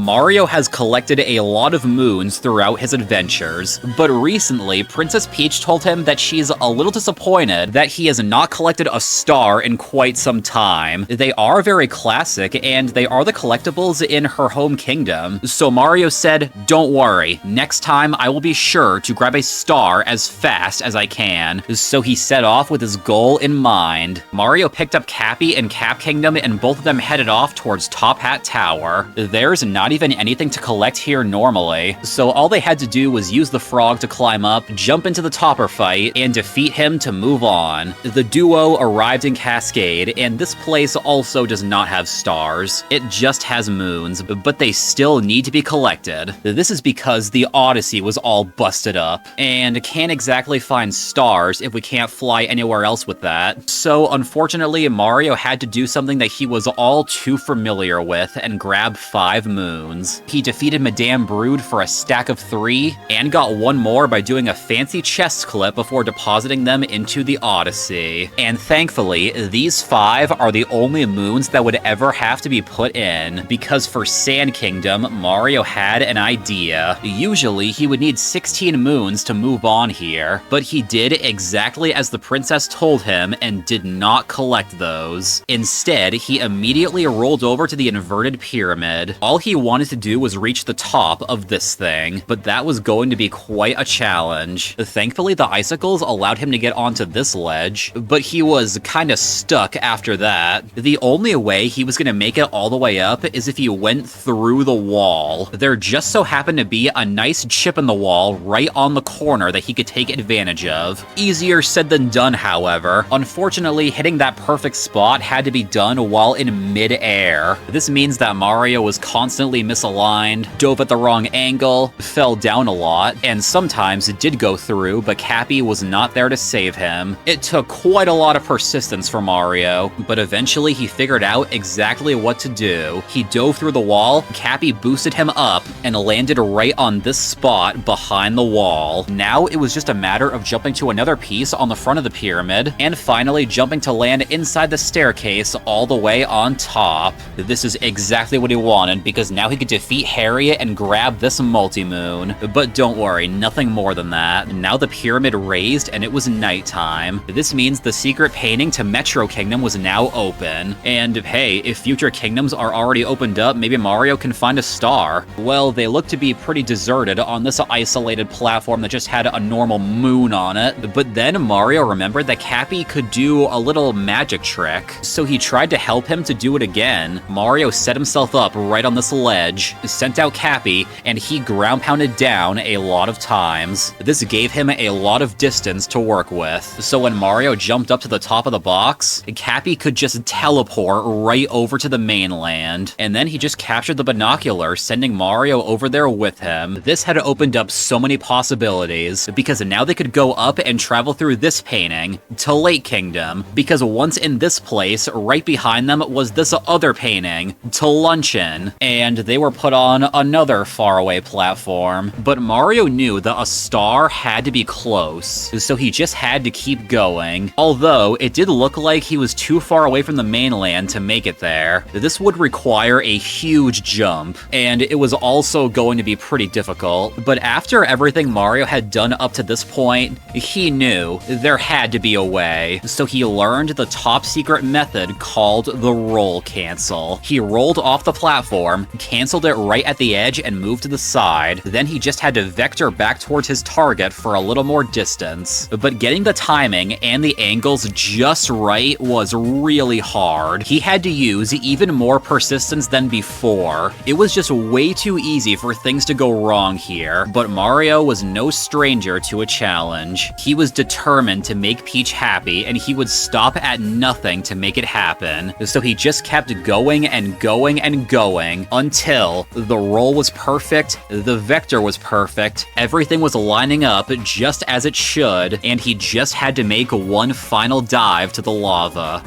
Mario has collected a lot of moons throughout his adventures, but recently, Princess Peach told him that she's a little disappointed that he has not collected a star in quite some time. They are very classic, and they are the collectibles in her home kingdom. So Mario said, "Don't worry, next time I will be sure to grab a star as fast as I can." So he set off with his goal in mind. Mario picked up Cappy in Cap Kingdom, and both of them headed off towards Top Hat Tower. There's not even anything to collect here normally, so all they had to do was use the frog to climb up, jump into the topper fight, and defeat him to move on. The duo arrived in Cascade, and this place also does not have stars. It just has moons, but they still need to be collected. This is because the Odyssey was all busted up, and can't exactly find stars if we can't fly anywhere else with that. So unfortunately, Mario had to do something that he was all too familiar with and grab 5 moons. He defeated Madame Brood for a stack of 3, and got one more by doing a fancy chest clip before depositing them into the Odyssey. And thankfully, these 5 are the only moons that would ever have to be put in, because for Sand Kingdom, Mario had an idea. Usually, he would need 16 moons to move on here, but he did exactly as the princess told him and did not collect those. Instead, he immediately rolled over to the inverted pyramid. All he wanted to do was reach the top of this thing, but that was going to be quite a challenge. Thankfully, the icicles allowed him to get onto this ledge, but he was kinda stuck after that. The only way he was gonna make it all the way up is if he went through the wall. There just so happened to be a nice chip in the wall right on the corner that he could take advantage of. Easier said than done, however. Unfortunately, hitting that perfect spot had to be done while in mid-air. This means that Mario was constantly misaligned, dove at the wrong angle, fell down a lot, and sometimes it did go through, but Cappy was not there to save him. It took quite a lot of persistence for Mario, but eventually he figured out exactly what to do. He dove through the wall, Cappy boosted him up, and landed right on this spot behind the wall. Now it was just a matter of jumping to another piece on the front of the pyramid, and finally jumping to land inside the staircase all the way on top. This is exactly what he wanted, because now he could defeat Harriet and grab this multi-moon. But don't worry, nothing more than that. Now the pyramid raised and it was nighttime. This means the secret painting to Metro Kingdom was now open. And hey, if future kingdoms are already opened up, maybe Mario can find a star. Well, they look to be pretty deserted on this isolated platform that just had a normal moon on it. But then Mario remembered that Cappy could do a little magic trick, so he tried to help him to do it again. Mario set himself up right on this ledge, sent out Cappy, and he ground pounded down a lot of times. This gave him a lot of distance to work with, so when Mario jumped up to the top of the box, Cappy could just teleport right over to the mainland, and then he just captured the binocular, sending Mario over there with him. This had opened up so many possibilities, because now they could go up and travel through this painting to Lake Kingdom, because once in this place, right behind them was this other painting to Luncheon, and they were put on another faraway platform. But Mario knew that a star had to be close, so he just had to keep going. Although, it did look like he was too far away from the mainland to make it there. This would require a huge jump, and it was also going to be pretty difficult. But after everything Mario had done up to this point, he knew there had to be a way. So he learned the top secret method called the roll cancel. He rolled off the platform, canceled it right at the edge, and moved to the side. Then he just had to vector back towards his target for a little more distance. But getting the timing and the angles just right was really hard. He had to use even more persistence than before. It was just way too easy for things to go wrong here, but Mario was no stranger to a challenge. He was determined to make Peach happy, and he would stop at nothing to make it happen. So he just kept going and going and going until the roll was perfect, the vector was perfect, everything was lining up just as it should, and he just had to make one final dive to the lava.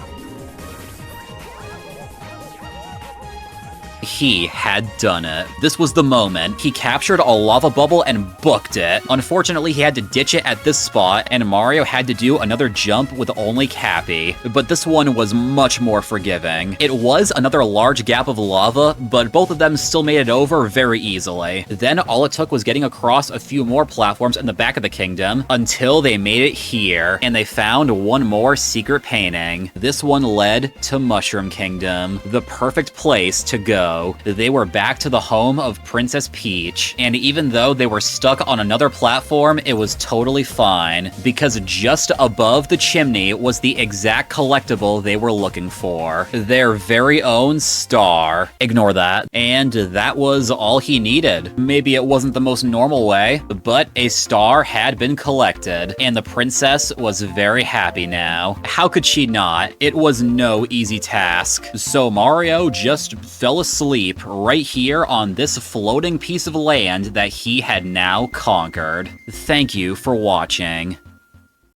He had done it. This was the moment. He captured a lava bubble and booked it. Unfortunately, he had to ditch it at this spot, and Mario had to do another jump with only Cappy. But this one was much more forgiving. It was another large gap of lava, but both of them still made it over very easily. Then all it took was getting across a few more platforms in the back of the kingdom until they made it here, and they found one more secret painting. This one led to Mushroom Kingdom, the perfect place to go. They were back to the home of Princess Peach, and even though they were stuck on another platform, it was totally fine, because just above the chimney was the exact collectible they were looking for. Their very own star. Ignore that. And that was all he needed. Maybe it wasn't the most normal way, but a star had been collected, and the princess was very happy now. How could she not? It was no easy task. So Mario just fell asleep right here on this floating piece of land that he had now conquered. Thank you for watching.